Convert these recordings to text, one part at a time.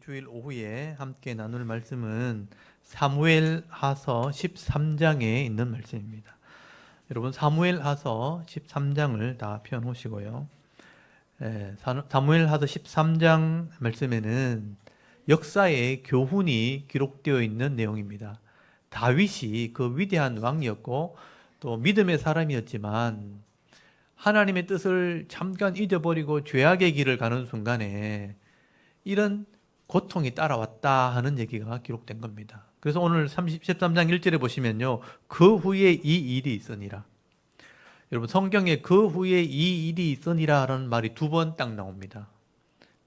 주일 오후에 함께 나눌 말씀은 사무엘하서 13장에 있는 말씀입니다. 여러분 사무엘하서 13장을 다 펴놓으시고요. 사무엘하서 13장 말씀에는 역사의 교훈이 기록되어 있는 내용입니다. 다윗이 그 위대한 왕이었고 또 믿음의 사람이었지만 하나님의 뜻을 잠깐 잊어버리고 죄악의 길을 가는 순간에 이런 고통이 따라왔다 하는 얘기가 기록된 겁니다. 그래서 오늘 13장 1절에 보시면요, 그 후에 이 일이 있으니라. 여러분 성경에 그 후에 이 일이 있으니라 라는 말이 두 번 딱 나옵니다.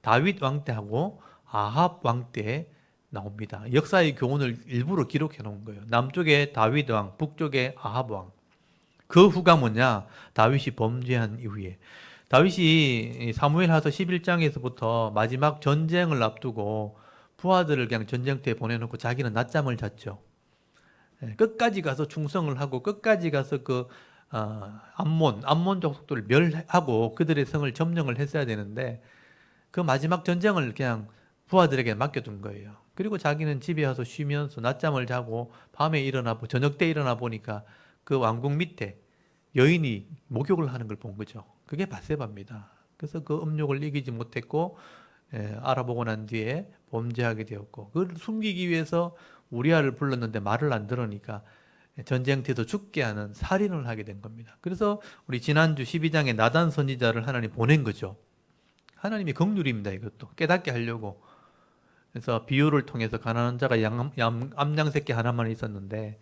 다윗 왕 때하고 아합 왕 때 나옵니다. 역사의 교훈을 일부러 기록해 놓은 거예요. 남쪽에 다윗 왕, 북쪽에 아합 왕. 그 후가 뭐냐? 다윗이 범죄한 이후에. 다윗이 사무엘하서 11장에서부터 마지막 전쟁을 앞두고 부하들을 그냥 전쟁터에 보내놓고 자기는 낮잠을 잤죠. 끝까지 가서 충성을 하고 끝까지 가서 그 암몬 족속들을 멸하고 그들의 성을 점령을 했어야 되는데 그 마지막 전쟁을 그냥 부하들에게 맡겨둔 거예요. 그리고 자기는 집에 와서 쉬면서 낮잠을 자고 밤에 저녁 때 일어나 보니까 그 왕궁 밑에 여인이 목욕을 하는 걸 본 거죠. 그게 밧세바입니다. 그래서 그 음욕을 이기지 못했고 알아보고 난 뒤에 범죄하게 되었고 그걸 숨기기 위해서 우리아를 불렀는데 말을 안 들으니까 전쟁터에서 죽게 하는 살인을 하게 된 겁니다. 그래서 우리 지난주 12장에 나단 선지자를 하나님 보낸 거죠. 하나님의 긍휼입니다. 이것도 깨닫게 하려고. 그래서 비유를 통해서 가난한 자가 암양 새끼 하나만 있었는데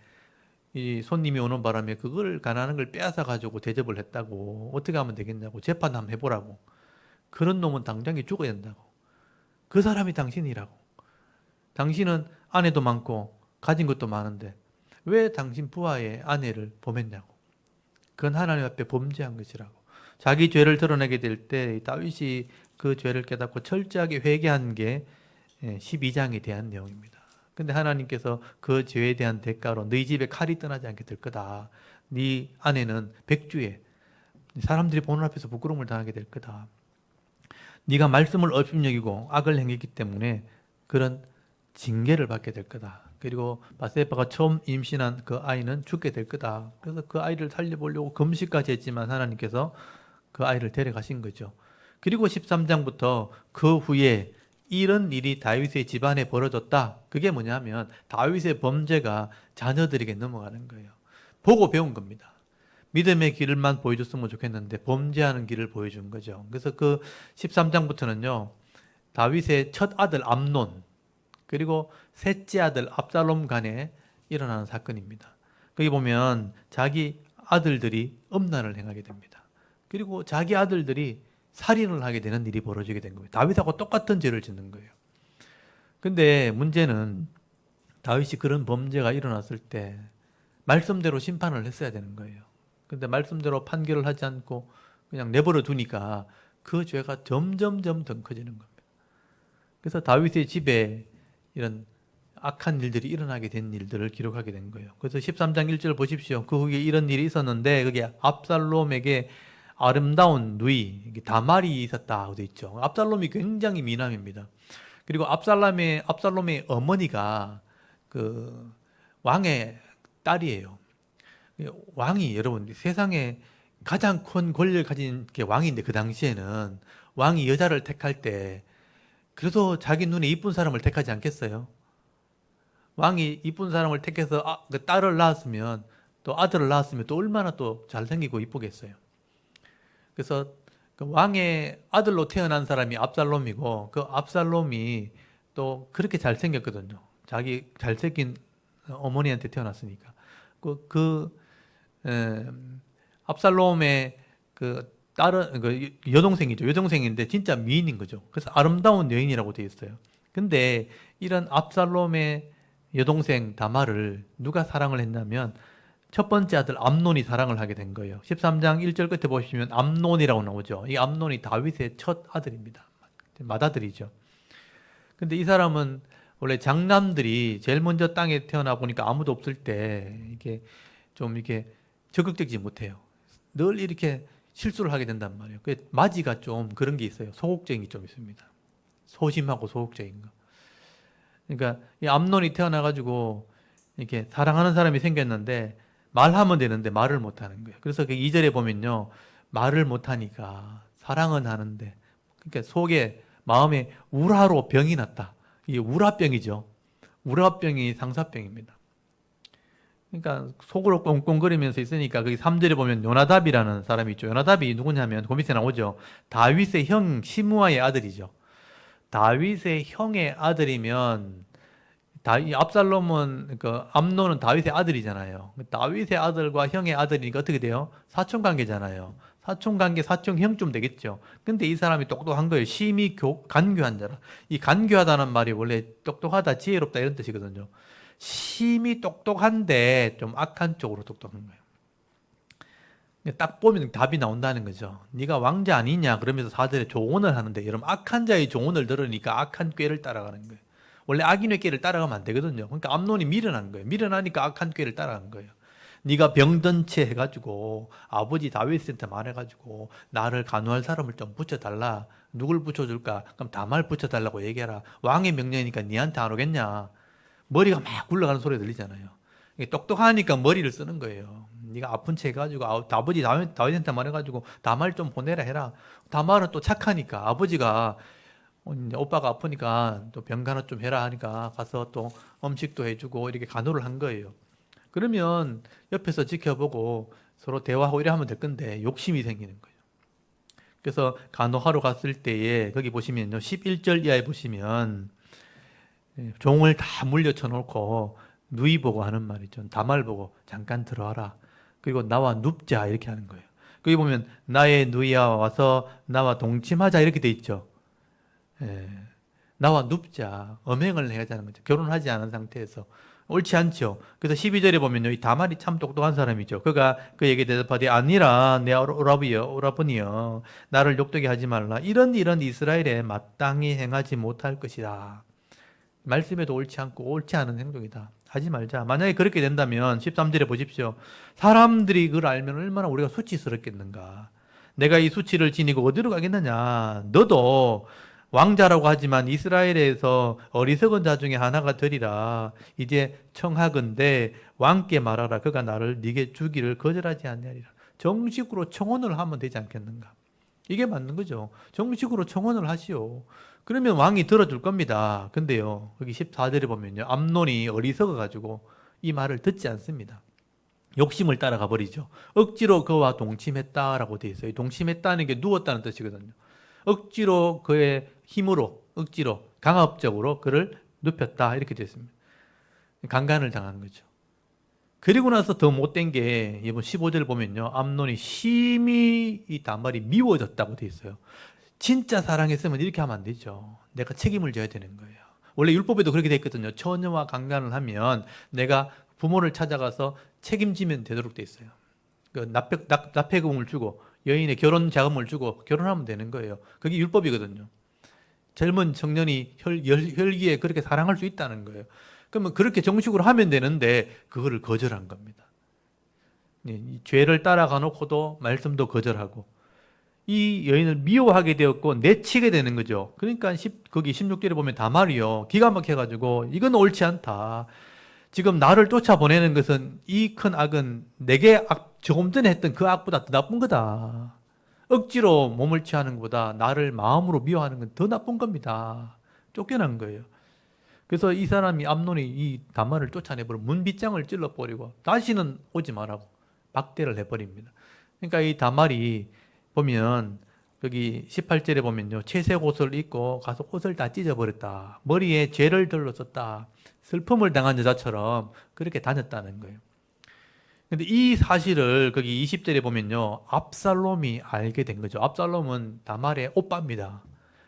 이 손님이 오는 바람에 그걸 가난한 걸 빼앗아 가지고 대접을 했다고. 어떻게 하면 되겠냐고 재판 한번 해보라고. 그런 놈은 당장에 죽어야 된다고. 그 사람이 당신이라고. 당신은 아내도 많고 가진 것도 많은데 왜 당신 부하의 아내를 범했냐고. 그건 하나님 앞에 범죄한 것이라고. 자기 죄를 드러내게 될 때 다윗이 그 죄를 깨닫고 철저하게 회개한 게 12장에 대한 내용입니다. 근데 하나님께서 그 죄에 대한 대가로 너희 집에 칼이 떠나지 않게 될 거다. 네 아내는 백주에 사람들이 보는 앞에서 부끄러움을 당하게 될 거다. 네가 말씀을 업신여기고 악을 행했기 때문에 그런 징계를 받게 될 거다. 그리고 밧세바가 처음 임신한 그 아이는 죽게 될 거다. 그래서 그 아이를 살려보려고 금식까지 했지만 하나님께서 그 아이를 데려가신 거죠. 그리고 13장부터 그 후에 이런 일이 다윗의 집안에 벌어졌다. 그게 뭐냐면 다윗의 범죄가 자녀들에게 넘어가는 거예요. 보고 배운 겁니다. 믿음의 길만 보여줬으면 좋겠는데 범죄하는 길을 보여준 거죠. 그래서 그 13장부터는요. 다윗의 첫 아들 암논 그리고 셋째 아들 압살롬 간에 일어나는 사건입니다. 거기 보면 자기 아들들이 음란을 행하게 됩니다. 그리고 자기 아들들이 살인을 하게 되는 일이 벌어지게 된 거예요. 다윗하고 똑같은 죄를 짓는 거예요. 근데 문제는 다윗이 그런 범죄가 일어났을 때 말씀대로 심판을 했어야 되는 거예요. 근데 말씀대로 판결을 하지 않고 그냥 내버려 두니까 그 죄가 점점점 더 커지는 겁니다. 그래서 다윗의 집에 이런 악한 일들이 일어나게 된 일들을 기록하게 된 거예요. 그래서 13장 1절 보십시오. 그 후에 이런 일이 있었는데 그게 압살롬에게 아름다운 누이 다말이 있었다 되어 있죠. 압살롬이 굉장히 미남입니다. 그리고 압살롬의 어머니가 그 왕의 딸이에요. 왕이 여러분 세상에 가장 큰 권력을 가진 게 왕인데 그 당시에는 왕이 여자를 택할 때 그래도 자기 눈에 이쁜 사람을 택하지 않겠어요? 왕이 이쁜 사람을 택해서 그 딸을 낳았으면 또 아들을 낳았으면 또 얼마나 또 잘생기고 이쁘겠어요. 그래서 그 왕의 아들로 태어난 사람이 압살롬이고 그 압살롬이 또 그렇게 잘생겼거든요. 자기 잘생긴 어머니한테 태어났으니까. 압살롬의 그 딸은 그 여동생이죠. 여동생인데 진짜 미인인 거죠. 그래서 아름다운 여인이라고 되어 있어요. 근데 이런 압살롬의 여동생 다말을 누가 사랑을 했냐면 첫 번째 아들 암논이 사랑을 하게 된 거예요. 13장 1절 끝에 보시면 암논이라고 나오죠. 이 암논이 다윗의 첫 아들입니다. 맏아들이죠. 근데 이 사람은 원래 장남들이 제일 먼저 땅에 태어나 보니까 아무도 없을 때 이게 좀 이렇게 적극적이지 못해요. 늘 이렇게 실수를 하게 된단 말이에요. 그 마지가 좀 그런 게 있어요. 소극적인 게 좀 있습니다. 소심하고 소극적인 거. 그러니까 이 암논이 태어나가지고 이렇게 사랑하는 사람이 생겼는데 말하면 되는데 말을 못하는 거예요. 그래서 그 2절에 보면요. 말을 못하니까 사랑은 하는데 그러니까 속에 마음에 우라로 병이 났다. 이게 우라병이죠. 우라병이 상사병입니다. 그러니까 속으로 꽁꽁거리면서 있으니까 거기 3절에 보면 요나답이라는 사람이 있죠. 요나답이 누구냐면 그 밑에 나오죠. 다윗의 형 시므아의 아들이죠. 다윗의 형의 아들이면 이 압살롬은 그 암논은 다윗의 아들이잖아요. 다윗의 아들과 형의 아들이니까 어떻게 돼요? 사촌 관계잖아요. 사촌 관계, 사촌 형좀 되겠죠. 근데 이 사람이 똑똑한 거예요. 심히 간교한 자라. 이 간교하다는 말이 원래 똑똑하다, 지혜롭다 이런 뜻이거든요. 심히 똑똑한데 좀 악한 쪽으로 똑똑한 거예요. 딱 보면 답이 나온다는 거죠. 네가 왕자 아니냐 그러면서 사들에 조언을 하는데 여러분 악한 자의 조언을 들으니까 악한 꾀를 따라가는 거예요. 원래 악인의 꾀를 따라가면 안 되거든요. 그러니까 암논이 미련한 거예요. 미련하니까 악한 꾀를 따라간 거예요. 네가 병든 채 해가지고 아버지 다윗한테 말해가지고 나를 간호할 사람을 좀 붙여달라. 누굴 붙여줄까? 그럼 다말 붙여달라고 얘기해라. 왕의 명령이니까 니한테 안 오겠냐? 머리가 막 굴러가는 소리 들리잖아요. 똑똑하니까 머리를 쓰는 거예요. 네가 아픈 채 해가지고 아버지 다윗한테 말해가지고 다말 좀 보내라 해라. 다말은 또 착하니까 아버지가 이제 오빠가 아프니까 또 병간호 좀 해라 하니까 가서 또 음식도 해주고 이렇게 간호를 한 거예요. 그러면 옆에서 지켜보고 서로 대화하고 이래 하면 될 건데 욕심이 생기는 거예요. 그래서 간호하러 갔을 때에 거기 보시면요. 11절 이하에 보시면 종을 다 물려쳐 놓고 누이 보고 하는 말이죠. 다말 보고 잠깐 들어와라. 그리고 나와 눕자 이렇게 하는 거예요. 거기 보면 나의 누이야 와서 나와 동침하자 이렇게 돼 있죠. 예. 나와 눕자. 엄행을 해야 하는 거죠. 결혼하지 않은 상태에서. 옳지 않죠. 그래서 12절에 보면요. 이 다말이 참 똑똑한 사람이죠. 그가 그에게 대답하되 아니라 내 오라버니여 나를 욕되게 하지 말라. 이런 이스라엘에 마땅히 행하지 못할 것이다. 말씀에도 옳지 않고 옳지 않은 행동이다. 하지 말자. 만약에 그렇게 된다면 13절에 보십시오. 사람들이 그걸 알면 얼마나 우리가 수치스럽겠는가. 내가 이 수치를 지니고 어디로 가겠느냐. 너도 왕자라고 하지만 이스라엘에서 어리석은 자 중에 하나가 되리라. 이제 청하건대 왕께 말하라. 그가 나를 네게 주기를 거절하지 않냐리라. 정식으로 청혼을 하면 되지 않겠는가. 이게 맞는 거죠. 정식으로 청혼을 하시오. 그러면 왕이 들어줄 겁니다. 근데요, 여기 14절에 보면요, 암논이 어리석어 가지고 이 말을 듣지 않습니다. 욕심을 따라가 버리죠. 억지로 그와 동침했다라고 되어 있어요. 동침했다는 게 누웠다는 뜻이거든요. 억지로 그의 힘으로, 억지로, 강압적으로 그를 눕혔다 이렇게 되어 있습니다. 강간을 당한 거죠. 그리고 나서 더 못된 게 이번 15절 보면요, 암논이 심히 이 다말이 미워졌다고 되어 있어요. 진짜 사랑했으면 이렇게 하면 안 되죠. 내가 책임을 져야 되는 거예요. 원래 율법에도 그렇게 돼 있거든요. 처녀와 강간을 하면 내가 부모를 찾아가서 책임지면 되도록 돼 있어요. 그 납폐금을 주고 여인의 결혼 자금을 주고 결혼하면 되는 거예요. 그게 율법이거든요. 젊은 청년이 혈기에 그렇게 사랑할 수 있다는 거예요. 그러면 그렇게 정식으로 하면 되는데 그거를 거절한 겁니다. 이 죄를 따라가 놓고도 말씀도 거절하고 이 여인을 미워하게 되었고 내치게 되는 거죠. 그러니까 거기 16절에 보면 다말이요. 기가 막혀가지고 이건 옳지 않다. 지금 나를 쫓아보내는 것은 이 큰 악은 내게 조금 전에 했던 그 악보다 더 나쁜 거다. 억지로 몸을 취하는 것보다 나를 마음으로 미워하는 건 더 나쁜 겁니다. 쫓겨난 거예요. 그래서 이 사람이 암논이 이 다말을 쫓아내버려 문빗장을 찔러버리고 다시는 오지 말라고 박대를 해버립니다. 그러니까 이 다말이 보면 여기 18절에 보면요. 채색 옷을 입고 가서 옷을 다 찢어버렸다. 머리에 죄를 들렀었다. 슬픔을 당한 여자처럼 그렇게 다녔다는 거예요. 근데 이 사실을 거기 20절에 보면요. 압살롬이 알게 된 거죠. 압살롬은 다말의 오빠입니다.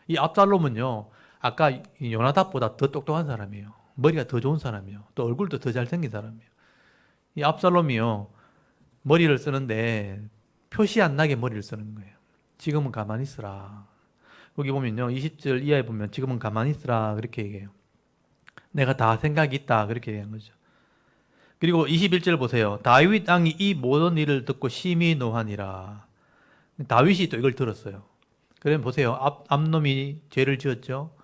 이 압살롬은요. 아까 요나답보다 더 똑똑한 사람이에요. 머리가 더 좋은 사람이에요. 또 얼굴도 더 잘생긴 사람이에요. 이 압살롬이요. 머리를 쓰는데 표시 안 나게 머리를 쓰는 거예요. 지금은 가만히 있으라. 거기 보면요. 20절 이하에 보면 지금은 가만히 있으라 그렇게 얘기해요. 내가 다 생각이 있다 그렇게 얘기한 거죠. 그리고 21절 보세요. 다윗 왕이 이 모든 일을 듣고 심히 노하니라. 다윗이 또 이걸 들었어요. 그러면 보세요. 암놈이 죄를 지었죠.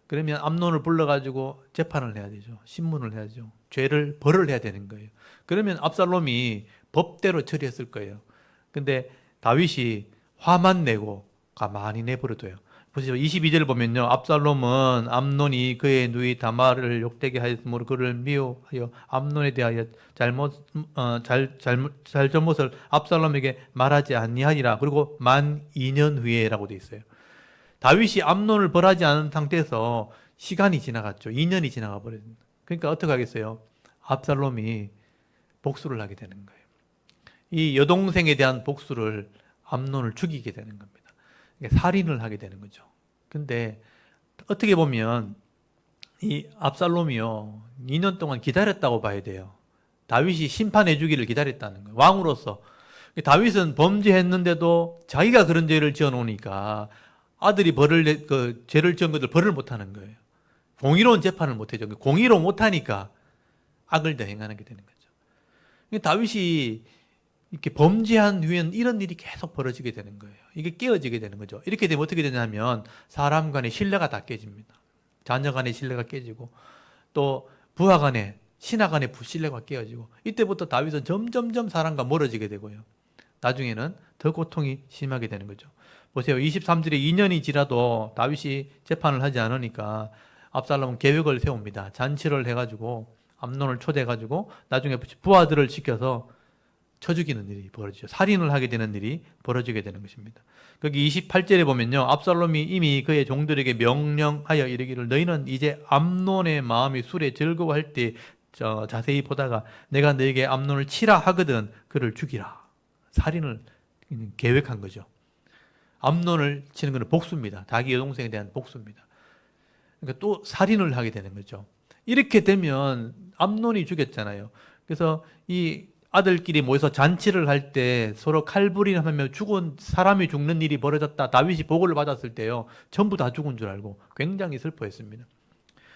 그러면 암논을 불러가지고 재판을 해야 되죠. 신문을 해야죠. 벌을 해야 되는 거예요. 그러면 압살롬이 법대로 처리했을 거예요. 근데 다윗이 화만 내고 가만히 내버려둬요. 보시죠. 22절을 보면요. 압살롬은 암논이 그의 누이 다말을 욕되게 하였으므로 그를 미워하여 암논에 대하여 잘못을 압살롬에게 말하지 아니하니라. 그리고 만 2년 후에라고 돼 있어요. 다윗이 암논을 벌하지 않은 상태에서 시간이 지나갔죠. 2년이 지나가 버렸습니다. 그러니까 어떻게 하겠어요? 압살롬이 복수를 하게 되는 거예요. 이 여동생에 대한 복수를 암논을 죽이게 되는 겁니다. 그러니까 살인을 하게 되는 거죠. 근데 어떻게 보면 이 압살롬이요 2년 동안 기다렸다고 봐야 돼요. 다윗이 심판해 주기를 기다렸다는 거예요. 왕으로서. 다윗은 범죄했는데도 자기가 그런 죄를 지어 놓으니까 아들이 죄를 지은 것들 벌을 못 하는 거예요. 공의로운 재판을 못 해줘. 공의로 못 하니까 악을 더 행하게 되는 거죠. 다윗이 이렇게 범죄한 후에는 이런 일이 계속 벌어지게 되는 거예요. 이게 깨어지게 되는 거죠. 이렇게 되면 어떻게 되냐면 사람 간의 신뢰가 다 깨집니다. 자녀 간의 신뢰가 깨지고 또 부하 간의 신하 간의 신뢰가 깨어지고 이때부터 다윗은 점점점 사람과 멀어지게 되고요. 나중에는 더 고통이 심하게 되는 거죠. 보세요. 23절에 2년이 지나도 다윗이 재판을 하지 않으니까 압살롬은 계획을 세웁니다. 잔치를 해가지고 암논을 초대해가지고 나중에 부하들을 시켜서 쳐 죽이는 일이 벌어지죠. 살인을 하게 되는 일이 벌어지게 되는 것입니다. 거기 28절에 보면요. 압살롬이 이미 그의 종들에게 명령하여 이르기를 너희는 이제 암논의 마음이 술에 즐거워할 때 자세히 보다가 내가 너에게 암논을 치라 하거든 그를 죽이라. 살인을 계획한 거죠. 암논을 치는 것은 복수입니다. 자기 여동생에 대한 복수입니다. 그러니까 또 살인을 하게 되는 거죠. 이렇게 되면 암논이 죽였잖아요. 그래서 이 아들끼리 모여서 잔치를 할 때 서로 칼부림하며 죽은 사람이 죽는 일이 벌어졌다. 다윗이 보고를 받았을 때요. 전부 다 죽은 줄 알고 굉장히 슬퍼했습니다.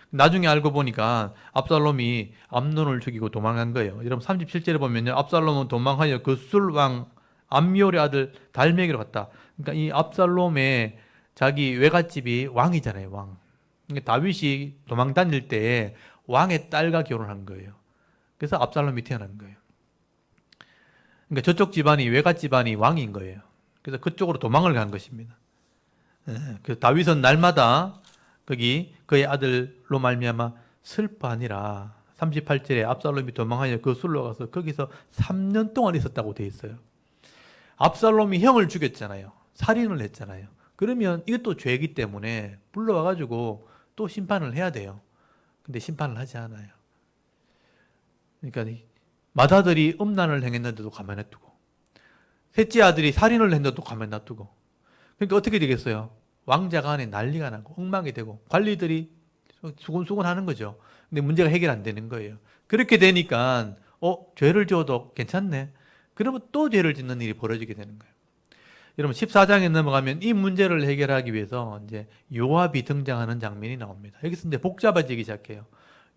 나중에 알고 보니까 압살롬이 암논을 죽이고 도망간 거예요. 여러분 37절에 보면요. 압살롬은 도망하여 그 술왕 암미올의 아들 달메기로 갔다. 그러니까 이 압살롬의 자기 외갓집이 왕이잖아요. 왕. 그러니까 다윗이 도망 다닐 때 왕의 딸과 결혼한 거예요. 그래서 압살롬이 태어난 거예요. 그러니까 저쪽 집안이 외갓 집안이 왕인 거예요. 그래서 그쪽으로 도망을 간 것입니다. 그래서 다윗은 날마다 거기 그의 아들로 말미암아 슬퍼하니라. 38절에 압살롬이 도망하여 그 술로 가서 거기서 3년 동안 있었다고 돼 있어요. 압살롬이 형을 죽였잖아요. 살인을 했잖아요. 그러면 이것도 죄이기 때문에 불러와가지고 또 심판을 해야 돼요. 근데 심판을 하지 않아요. 그러니까 맏아들이 음란을 행했는데도 가만 놔두고 셋째 아들이 살인을 했는데도 가만 놔두고 그러니까 어떻게 되겠어요? 왕자가 안에 난리가 나고 엉망이 되고 관리들이 수군수군 하는 거죠. 근데 문제가 해결 안 되는 거예요. 그렇게 되니까 죄를 지어도 괜찮네. 그러면 또 죄를 짓는 일이 벌어지게 되는 거예요. 여러분 14장에 넘어가면 이 문제를 해결하기 위해서 이제 요압이 등장하는 장면이 나옵니다. 여기서 이제 복잡해지기 시작해요.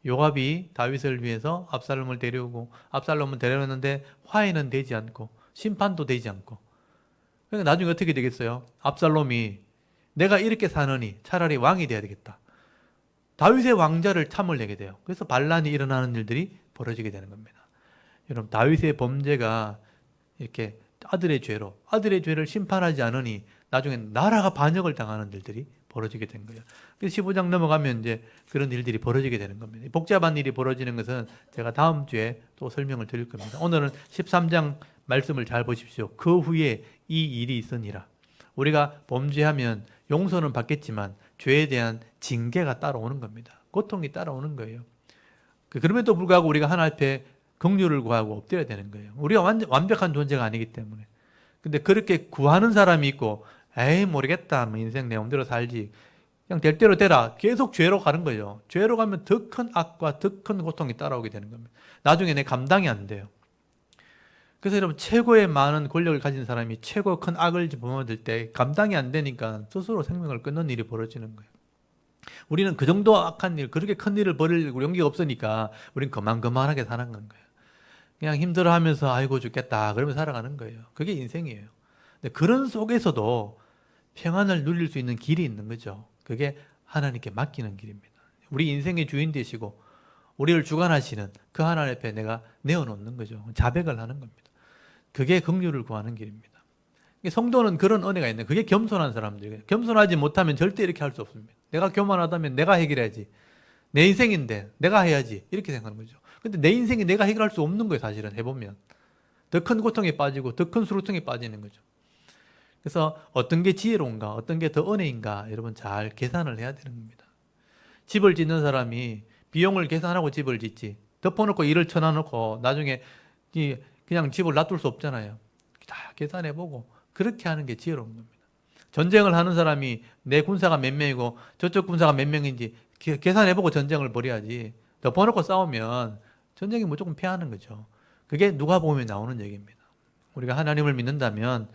요압이 다윗을 위해서 압살롬을 데려오고 압살롬은 데려오는데 화해는 되지 않고 심판도 되지 않고 그러니까 나중에 어떻게 되겠어요? 압살롬이 내가 이렇게 사느니 차라리 왕이 돼야 되겠다. 다윗의 왕자를 탐을 내게 돼요. 그래서 반란이 일어나는 일들이 벌어지게 되는 겁니다. 여러분 다윗의 범죄가 이렇게 아들의 죄를 심판하지 않으니 나중에 나라가 반역을 당하는 일들이 벌어지게 된 거예요. 그래서 15장 넘어가면 이제 그런 일들이 벌어지게 되는 겁니다. 복잡한 일이 벌어지는 것은 제가 다음 주에 또 설명을 드릴 겁니다. 오늘은 13장 말씀을 잘 보십시오. 그 후에 이 일이 있으니라. 우리가 범죄하면 용서는 받겠지만 죄에 대한 징계가 따라오는 겁니다. 고통이 따라오는 거예요. 그럼에도 불구하고 우리가 하나님 앞에 긍휼을 구하고 엎드려야 되는 거예요. 우리가 완벽한 존재가 아니기 때문에. 근데 그렇게 구하는 사람이 있고 에이 모르겠다. 뭐 인생 내 마음대로 살지. 그냥 될 대로 되라. 계속 죄로 가는 거죠. 죄로 가면 더 큰 악과 더 큰 고통이 따라오게 되는 겁니다. 나중에 내 감당이 안 돼요. 그래서 여러분 최고의 많은 권력을 가진 사람이 최고 큰 악을 범하들 때 감당이 안 되니까 스스로 생명을 끊는 일이 벌어지는 거예요. 우리는 그 정도 악한 일, 그렇게 큰 일을 벌일 용기가 없으니까 우리는 그만하게 사는 거예요. 그냥 힘들어하면서 아이고 죽겠다 그러면서 살아가는 거예요. 그게 인생이에요. 근데 그런 속에서도 평안을 누릴 수 있는 길이 있는 거죠. 그게 하나님께 맡기는 길입니다. 우리 인생의 주인 되시고 우리를 주관하시는 그 하나님 앞에 내가 내어놓는 거죠. 자백을 하는 겁니다. 그게 긍휼을 구하는 길입니다. 성도는 그런 은혜가 있는, 그게 겸손한 사람들이에요. 겸손하지 못하면 절대 이렇게 할 수 없습니다. 내가 교만하다면 내가 해결해야지. 내 인생인데 내가 해야지. 이렇게 생각하는 거죠. 근데 내 인생이 내가 해결할 수 없는 거예요. 사실은 해보면. 더 큰 고통에 빠지고 더 큰 수로통에 빠지는 거죠. 그래서 어떤 게 지혜로운가, 어떤 게 더 은혜인가, 여러분 잘 계산을 해야 되는 겁니다. 집을 짓는 사람이 비용을 계산하고 집을 짓지, 덮어놓고 일을 쳐놔놓고 나중에 그냥 집을 놔둘 수 없잖아요. 다 계산해보고 그렇게 하는 게 지혜로운 겁니다. 전쟁을 하는 사람이 내 군사가 몇 명이고 저쪽 군사가 몇 명인지 계산해보고 전쟁을 벌여야지, 덮어놓고 싸우면 전쟁이 무조건 패하는 거죠. 그게 누가복음에 나오는 얘기입니다. 우리가 하나님을 믿는다면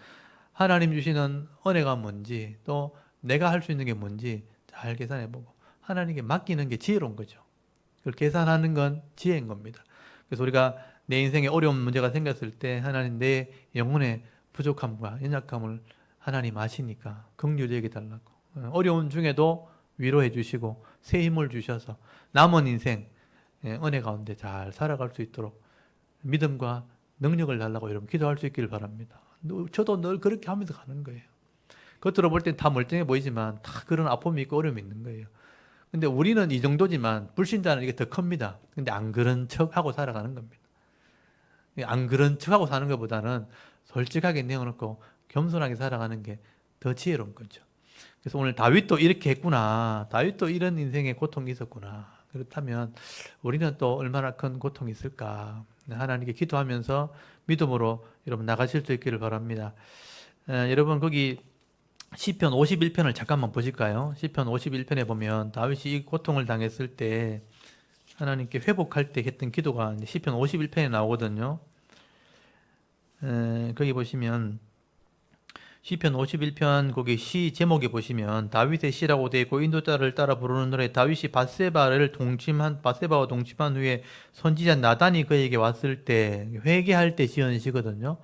하나님 주시는 은혜가 뭔지, 또 내가 할 수 있는 게 뭔지 잘 계산해보고 하나님께 맡기는 게 지혜로운 거죠. 그걸 계산하는 건 지혜인 겁니다. 그래서 우리가 내 인생에 어려운 문제가 생겼을 때 하나님 내 영혼의 부족함과 연약함을 하나님 아시니까 긍휼히 여겨달라고, 어려운 중에도 위로해 주시고 새 힘을 주셔서 남은 인생 은혜 가운데 잘 살아갈 수 있도록 믿음과 능력을 달라고 여러분 기도할 수 있기를 바랍니다. 저도 늘 그렇게 하면서 가는 거예요. 겉으로 볼 땐 다 멀쩡해 보이지만 다 그런 아픔이 있고 어려움이 있는 거예요. 근데 우리는 이 정도지만 불신자는 이게 더 큽니다. 근데 안 그런 척하고 살아가는 겁니다. 안 그런 척하고 사는 것보다는 솔직하게 내어놓고 겸손하게 살아가는 게 더 지혜로운 거죠. 그래서 오늘 다윗도 이렇게 했구나, 다윗도 이런 인생의 고통이 있었구나, 그렇다면 우리는 또 얼마나 큰 고통이 있을까, 하나님께 기도하면서 믿음으로 여러분 나가실 수 있기를 바랍니다. 여러분 거기 시편 51편을 잠깐만 보실까요? 시편 51편에 보면 다윗이 이 고통을 당했을 때 하나님께 회복할 때 했던 기도가 시편 51편에 나오거든요. 거기 보시면 시편 51편 거기 시 제목에 보시면 다윗의 시라고 되어 있고 인도자를 따라 부르는 노래, 다윗이 바세바와 동침한 후에 선지자 나단이 그에게 왔을 때 회개할 때 지은 시거든요.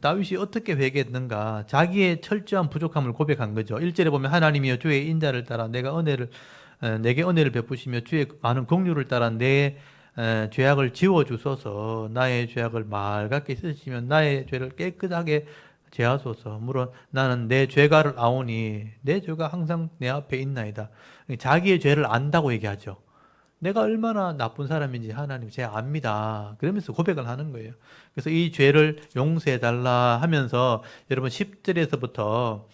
다윗이 어떻게 회개했는가, 자기의 철저한 부족함을 고백한 거죠. 1절에 보면 하나님이여 주의 인자를 따라 내게 은혜를 베푸시며 주의 많은 긍휼을 따라 내 죄악을 지워주소서, 나의 죄악을 맑게 씻으시며 나의 죄를 깨끗하게 제하소서. 물론 나는 내 죄가를 아오니 내 죄가 항상 내 앞에 있나이다. 자기의 죄를 안다고 얘기하죠. 내가 얼마나 나쁜 사람인지 하나님 제가 압니다. 그러면서 고백을 하는 거예요. 그래서 이 죄를 용서해달라 하면서 여러분 10절에서부터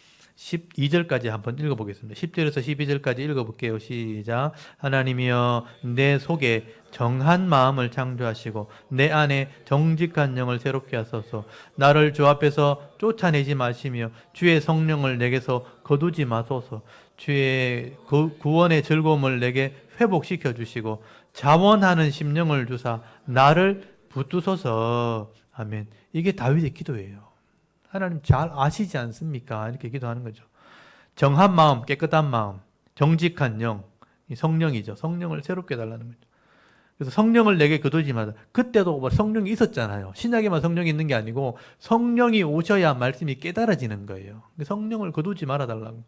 12절까지 한번 읽어보겠습니다. 10절에서 12절까지 읽어볼게요. 시작. 하나님이여 내 속에 정한 마음을 창조하시고 내 안에 정직한 영을 새롭게 하소서. 나를 주 앞에서 쫓아내지 마시며 주의 성령을 내게서 거두지 마소서. 주의 구원의 즐거움을 내게 회복시켜 주시고 자원하는 심령을 주사 나를 붙드소서. 아멘. 이게 다윗의 기도예요. 하나님 잘 아시지 않습니까? 이렇게 기도하는 거죠. 정한 마음, 깨끗한 마음, 정직한 영, 이 성령이죠. 성령을 새롭게 달라는 거죠. 그래서 성령을 내게 거두지 마라. 그때도 성령이 있었잖아요. 신약에만 성령이 있는 게 아니고 성령이 오셔야 말씀이 깨달아지는 거예요. 성령을 거두지 말아 달라고.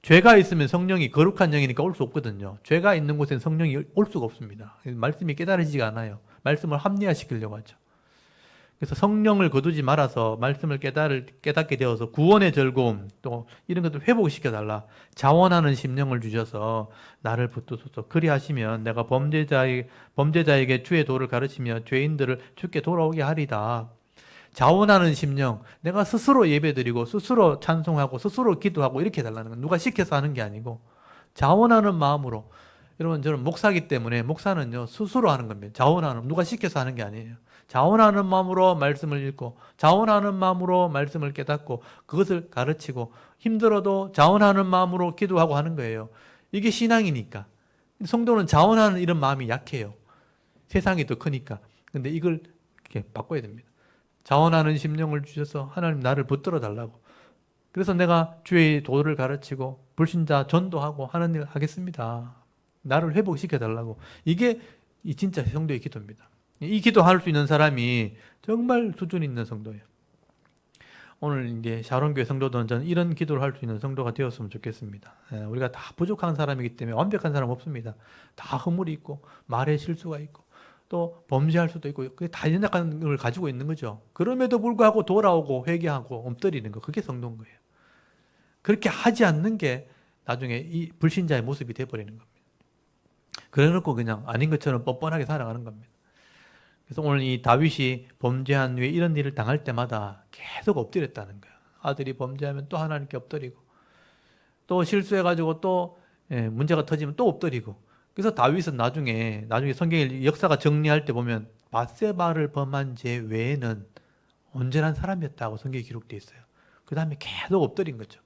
죄가 있으면 성령이 거룩한 영이니까 올 수 없거든요. 죄가 있는 곳엔 성령이 올 수가 없습니다. 말씀이 깨달아지지가 않아요. 말씀을 합리화시키려고 하죠. 그래서 성령을 거두지 말아서 말씀을 깨닫게 되어서 구원의 즐거움, 또 이런 것들 회복시켜달라. 자원하는 심령을 주셔서 나를 붙드소서. 그리하시면 내가 범죄자에게 주의 도를 가르치며 죄인들을 주께 돌아오게 하리다. 자원하는 심령, 내가 스스로 예배드리고 스스로 찬송하고 스스로 기도하고 이렇게 해달라는 건 누가 시켜서 하는 게 아니고 자원하는 마음으로. 여러분 저는 목사기 때문에 목사는요 스스로 하는 겁니다. 자원하는, 누가 시켜서 하는 게 아니에요. 자원하는 마음으로 말씀을 읽고 자원하는 마음으로 말씀을 깨닫고 그것을 가르치고 힘들어도 자원하는 마음으로 기도하고 하는 거예요. 이게 신앙이니까. 성도는 자원하는 이런 마음이 약해요. 세상이 더 크니까. 근데 이걸 이렇게 바꿔야 됩니다. 자원하는 심령을 주셔서 하나님 나를 붙들어 달라고. 그래서 내가 주의 도를 가르치고 불신자 전도하고 하는 일 하겠습니다. 나를 회복시켜 달라고. 이게 진짜 성도의 기도입니다. 이 기도할 수 있는 사람이 정말 수준 있는 성도예요. 오늘 이제 샤론교회 성도들은 저는 이런 기도를 할 수 있는 성도가 되었으면 좋겠습니다. 우리가 다 부족한 사람이기 때문에 완벽한 사람 없습니다. 다 허물이 있고 말에 실수가 있고 또 범죄할 수도 있고 그게 다 연약한 걸 가지고 있는 거죠. 그럼에도 불구하고 돌아오고 회개하고 엎드리는 거 그게 성도인 거예요. 그렇게 하지 않는 게 나중에 이 불신자의 모습이 돼버리는 겁니다. 그래놓고 그냥 아닌 것처럼 뻔뻔하게 살아가는 겁니다. 그래서 오늘 이 다윗이 범죄한 후에 이런 일을 당할 때마다 계속 엎드렸다는 거예요. 아들이 범죄하면 또 하나님께 엎드리고 또 실수해가지고 또 문제가 터지면 또 엎드리고 그래서 다윗은 나중에 성경의 역사가 정리할 때 보면 밧세바를 범한 죄 외에는 온전한 사람이었다고 성경에 기록되어 있어요. 그 다음에 계속 엎드린 거죠.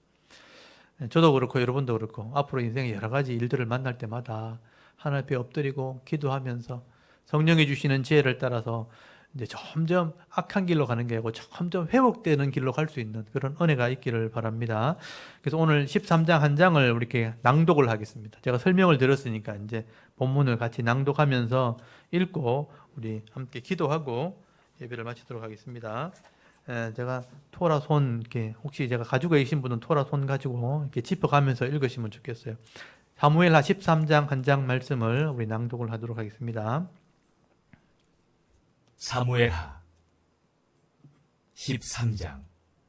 저도 그렇고 여러분도 그렇고 앞으로 인생의 여러 가지 일들을 만날 때마다 하나님 앞에 엎드리고 기도하면서 성령이 주시는 지혜를 따라서 이제 점점 악한 길로 가는 게 아니고 점점 회복되는 길로 갈 수 있는 그런 은혜가 있기를 바랍니다. 그래서 오늘 13장 한 장을 이렇게 낭독을 하겠습니다. 제가 설명을 드렸으니까 이제 본문을 같이 낭독하면서 읽고 우리 함께 기도하고 예배를 마치도록 하겠습니다. 제가 토라 손 이렇게 혹시 제가 가지고 계신 분은 토라 손 가지고 이렇게 짚어가면서 읽으시면 좋겠어요. 사무엘하 13장 한 장 말씀을 우리 낭독을 하도록 하겠습니다. 사무엘하 13장.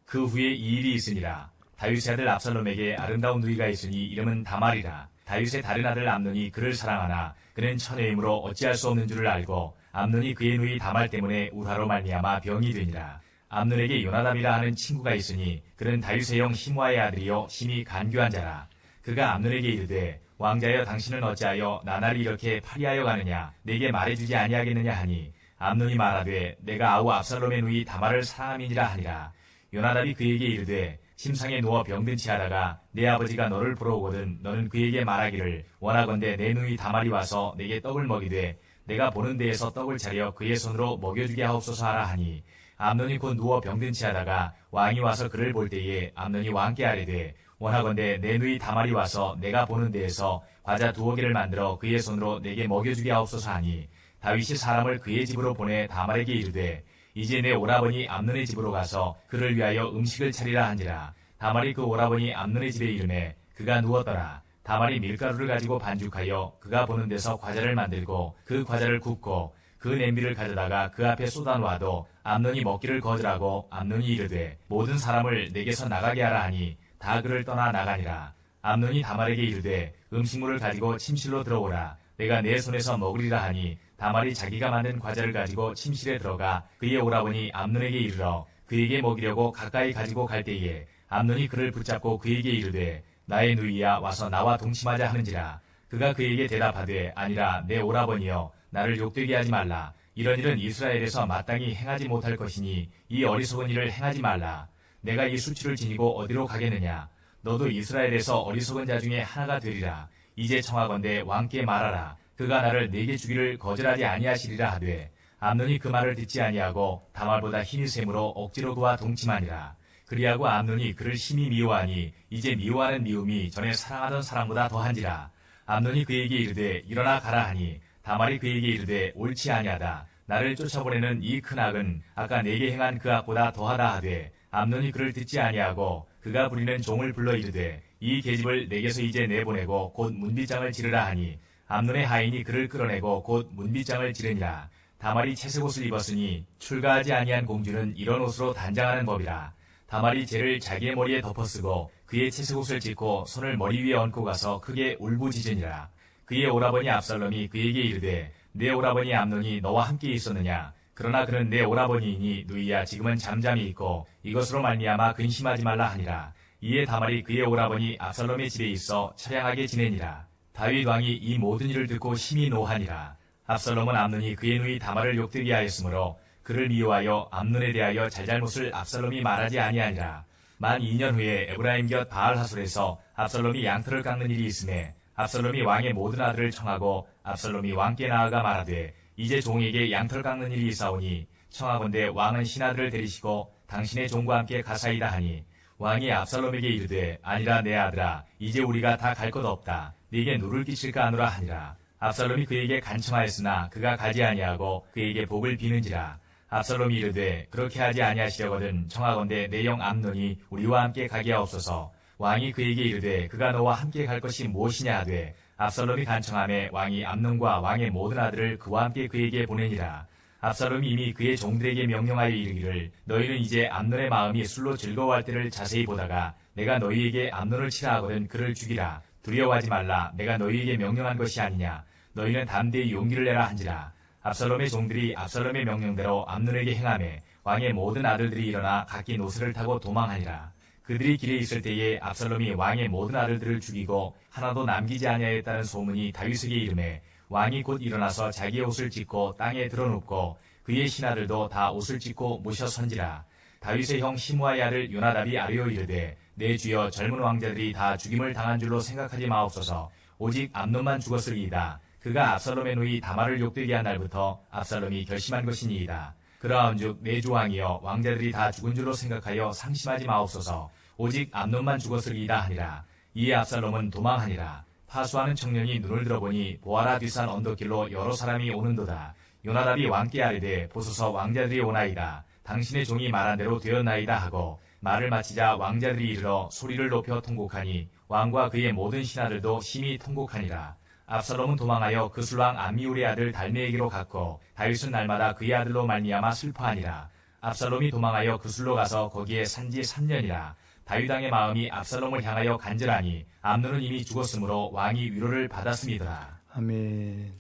그 후에 이 일이 있으니라. 다윗의 아들 압살롬에게 아름다운 누이가 있으니 이름은 다말이라. 다윗의 다른 아들 암논이 그를 사랑하나 그는 처녀이므로 어찌할 수 없는 줄을 알고 암논이 그의 누이 다말 때문에 우화로 말미암아 병이 되니라. 암논에게 요나답이라 하는 친구가 있으니 그는 다윗의 형 힘와의 아들이요 심히 간교한 자라. 그가 암논에게 이르되 왕자여 당신은 어찌하여 나날이 이렇게 파리하여 가느냐 내게 말해주지 아니하겠느냐 하니 암논이 말하되 내가 아우 압살롬의 누이 다말을 사랑함이니라 하니라. 요나답이 그에게 이르되 침상에 누워 병든 체하다가 내 아버지가 너를 보러 오거든 너는 그에게 말하기를 원하건대 내 누이 다말이 와서 내게 떡을 먹이되 내가 보는 데에서 떡을 차려 그의 손으로 먹여주게 하옵소서 하라 하니 암논이 곧 누워 병든 체하다가 왕이 와서 그를 볼 때에 암논이 왕께 아뢰되 원하건대 내 누이 다말이 와서 내가 보는 데에서 과자 2개를 만들어 그의 손으로 내게 먹여주게 하옵소서 하니 다윗이 사람을 그의 집으로 보내 다말에게 이르되 이제 내 오라버니 암논의 집으로 가서 그를 위하여 음식을 차리라 한지라. 다말이 그 오라버니 암논의 집에 이르매 그가 누웠더라. 다말이 밀가루를 가지고 반죽하여 그가 보는 데서 과자를 만들고 그 과자를 굽고 그 냄비를 가져다가 그 앞에 쏟아놓아도 암논이 먹기를 거절하고 암논이 이르되 모든 사람을 내게서 나가게 하라 하니 다 그를 떠나 나가니라. 암논이 다말에게 이르되 음식물을 가지고 침실로 들어오라. 내가 내 손에서 먹으리라 하니 다말이 자기가 만든 과자를 가지고 침실에 들어가 그의 오라버니 암논에게 이르러 그에게 먹이려고 가까이 가지고 갈 때에 암논이 그를 붙잡고 그에게 이르되 나의 누이야 와서 나와 동침하자 하는지라. 그가 그에게 대답하되 아니라 내 오라버니여 나를 욕되게 하지 말라. 이런 일은 이스라엘에서 마땅히 행하지 못할 것이니 이 어리석은 일을 행하지 말라. 내가 이 수치를 지니고 어디로 가겠느냐. 너도 이스라엘에서 어리석은 자 중에 하나가 되리라. 이제 청하건대 왕께 말하라. 그가 나를 내게 주기를 거절하지 아니하시리라 하되 암논이 그 말을 듣지 아니하고 다말보다 힘이 셈으로 억지로 그와 동침하니라. 그리하고 암논이 그를 심히 미워하니 이제 미워하는 미움이 전에 사랑하던 사랑보다 더한지라. 암논이 그에게 이르되 일어나 가라 하니 다말이 그에게 이르되 옳지 아니하다. 나를 쫓아보내는 이 큰 악은 아까 내게 행한 그 악보다 더하다 하되 암논이 그를 듣지 아니하고 그가 부리는 종을 불러 이르되 이 계집을 내게서 이제 내보내고 곧 문빗장을 지르라 하니 암논의 하인이 그를 끌어내고 곧 문빗장을 지르니라. 다말이 채색 옷을 입었으니 출가하지 아니한 공주는 이런 옷으로 단장하는 법이라. 다말이 재를 자기의 머리에 덮어쓰고 그의 채색 옷을 찢고 손을 머리 위에 얹고 가서 크게 울부짖으니라. 그의 오라버니 압살롬이 그에게 이르되 내 오라버니 암논이 너와 함께 있었느냐. 그러나 그는 내 오라버니이니 누이야 지금은 잠잠히 있고 이것으로 말미암아 근심하지 말라 하니라. 이에 다말이 그의 오라버니 압살롬의 집에 있어 처량하게 지내니라. 다윗 왕이 이 모든 일을 듣고 심히 노하니라. 압살롬은 암논이 그의 누이 다말을 욕되게 하였으므로 그를 미워하여 암논에 대하여 잘잘못을 압살롬이 말하지 아니하니라. 만 2년 후에 에브라임 곁 바알하솔에서 압살롬이 양털을 깎는 일이 있음에 압살롬이 왕의 모든 아들을 청하고 압살롬이 왕께 나아가 말하되 이제 종에게 양털 깎는 일이 있사오니 청하건대 왕은 신하들을 데리시고 당신의 종과 함께 가사이다 하니 왕이 압살롬에게 이르되 아니라 내 아들아 이제 우리가 다 갈 것 없다. 네게 누를 끼칠까 하노라 하니라. 압살롬이 그에게 간청하였으나 그가 가지 아니하고 그에게 복을 비는지라. 압살롬이 이르되 그렇게 하지 아니하시려거든 청하건대 내 영 암논이 우리와 함께 가게 하옵소서. 왕이 그에게 이르되 그가 너와 함께 갈 것이 무엇이냐 하되 압살롬이 간청하매 왕이 암논과 왕의 모든 아들을 그와 함께 그에게 보내니라. 압살롬이 이미 그의 종들에게 명령하여 이르기를 너희는 이제 암논의 마음이 술로 즐거워할 때를 자세히 보다가 내가 너희에게 암논을 치라 하거든 그를 죽이라. 두려워하지 말라. 내가 너희에게 명령한 것이 아니냐. 너희는 담대히 용기를 내라 한지라. 압살롬의 종들이 압살롬의 명령대로 암논에게 행하매 왕의 모든 아들들이 일어나 각기 노새를 타고 도망하니라. 그들이 길에 있을 때에 압살롬이 왕의 모든 아들들을 죽이고 하나도 남기지 아니하였다는 소문이 다윗에게 이르매 왕이 곧 일어나서 자기의 옷을 찢고 땅에 드러눕고 그의 신하들도 다 옷을 찢고 모셔 선지라. 다윗의 형 시므아의 아들 요나답이 아뢰어 이르되 내 주여 젊은 왕자들이 다 죽임을 당한 줄로 생각하지 마옵소서. 오직 암논만 죽었으리이다. 그가 압살롬의 누이 다말을 욕되게 한 날부터 압살롬이 결심한 것이니이다. 그러한즉 내 주 왕이여 왕자들이 다 죽은 줄로 생각하여 상심하지 마옵소서. 오직 암논만 죽었으리이다 하니라. 이에 압살롬은 도망하니라. 파수하는 청년이 눈을 들어보니 보아라 뒷산 언덕길로 여러 사람이 오는도다. 요나답이 왕께 아뢰되 보소서 왕자들이 오나이다. 당신의 종이 말한 대로 되었나이다 하고 말을 마치자 왕자들이 이르러 소리를 높여 통곡하니 왕과 그의 모든 신하들도 심히 통곡하니라. 압살롬은 도망하여 그술왕 암미울의 아들 달메에게로 갔고 다윗은 날마다 그의 아들로 말미암아 슬퍼하니라. 압살롬이 도망하여 그술로 가서 거기에 산지 3년이라. 다윗 왕의 마음이 압살롬을 향하여 간절하니 암논은 이미 죽었으므로 왕이 위로를 받았음이더라. 아멘.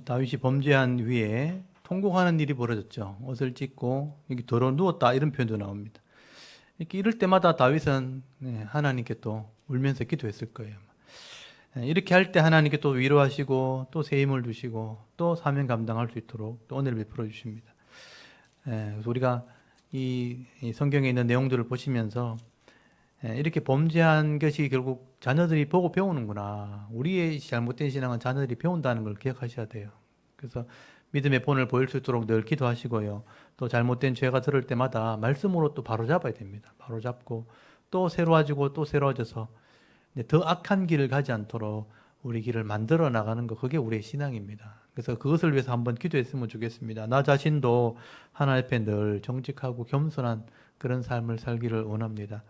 다윗이 범죄한 위에 통곡하는 일이 벌어졌죠. 옷을 찢고 여기 더러 누웠다 이런 표현도 나옵니다. 이렇게 이럴 때마다 다윗은 하나님께 또 울면서 기도했을 거예요. 이렇게 할 때 하나님께 또 위로하시고 또 새 힘을 주시고 또 사명 감당할 수 있도록 또 은혜를 베풀어 주십니다. 그래서 우리가 이 성경에 있는 내용들을 보시면서 이렇게 범죄한 것이 결국 자녀들이 보고 배우는구나. 우리의 잘못된 신앙은 자녀들이 배운다는 걸 기억하셔야 돼요. 그래서 믿음의 본을 보일 수 있도록 늘 기도하시고요. 또 잘못된 죄가 들을 때마다 말씀으로 또 바로잡아야 됩니다. 바로잡고 또 새로워지고 또 새로워져서 더 악한 길을 가지 않도록 우리 길을 만들어 나가는 거, 그게 우리의 신앙입니다. 그래서 그것을 위해서 한번 기도했으면 좋겠습니다. 나 자신도 하나님 앞에 늘 정직하고 겸손한 그런 삶을 살기를 원합니다.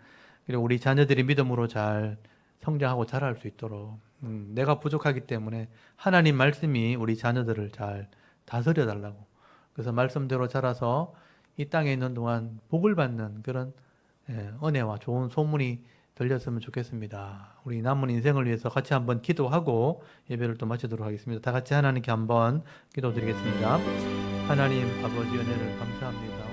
그리고 우리 자녀들이 믿음으로 잘 성장하고 자랄 수 있도록 내가 부족하기 때문에 하나님 말씀이 우리 자녀들을 잘 다스려 달라고, 그래서 말씀대로 자라서 이 땅에 있는 동안 복을 받는 그런 은혜와 좋은 소문이 들렸으면 좋겠습니다. 우리 남은 인생을 위해서 같이 한번 기도하고 예배를 또 마치도록 하겠습니다. 다 같이 하나님께 한번 기도드리겠습니다. 하나님 아버지 은혜를 감사합니다.